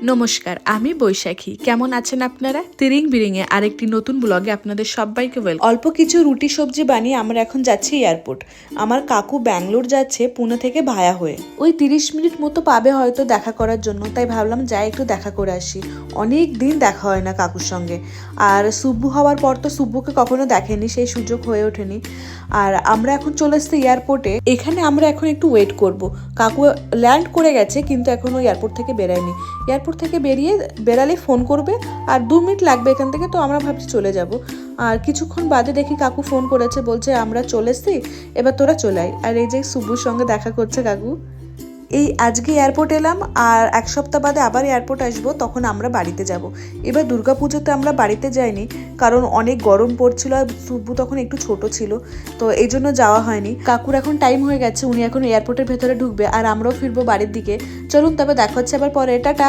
নমস্কার, আমি বৈশাখী। কেমন আছেন আপনারা? তিরিং বিরিংয়ে আরেকটি নতুন ব্লগে আপনাদের সবাইকে ওয়েলকাম। অল্প কিছু রুটি সবজি বানিয়ে আমরা এখন যাচ্ছি এয়ারপোর্ট। আমার কাকু ব্যাঙ্গালোর যাচ্ছে পুনে থেকে ভায়া হয়ে। ওই 30 মিনিট মতো পাবে হয়তো দেখা করার জন্য, তাই ভাবলাম যাই একটু দেখা করে আসি। অনেক দিন দেখা হয় না কাকুর সঙ্গে। আর সুব্বু হওয়ার পর তো সুব্বুকে কখনো দেখেনি, সেই সুযোগ হয়ে ওঠেনি। আর আমরা এখন চলে এসেছি এয়ারপোর্টে। এখানে আমরা এখন একটু ওয়েট করব। কাকু ল্যান্ড করে গেছে কিন্তু এখনো এয়ারপোর্ট থেকে বেরায়নি। এয়ারপোর্ট থেকে বেরালে ফোন করবে, আর 2 মিনিট লাগবে এখান থেকে, তো আমরা ভাবছি চলে যাব। আর কিছুক্ষণ বাদে দেখি কাকু ফোন করেছে, বলছে আমরা চলে এসেছি, এবার তোরা চলে আয়। আর এই যে সুব্বুর সঙ্গে দেখা করছে কাকু। এই আজকে এয়ারপোর্ট এলাম, আর এক সপ্তাহ বাদে আবার এয়ারপোর্ট আসবো, তখন আমরা বাড়িতে যাব। এবার দুর্গাপুজোতে আমরা বাড়িতে যাইনি, কারণ অনেক গরম পড়ছিল আর সুব্বু তখন একটু ছোট ছিল, তো এই জন্য যাওয়া হয়নি। কাকুর এখন টাইম হয়ে গেছে, উনি এখন এয়ারপোর্টের ভেতরে ঢুকবে আর আমরাও ফিরবো বাড়ির দিকে। চলুন তবে দেখা হচ্ছে আবার পরে, টাটা।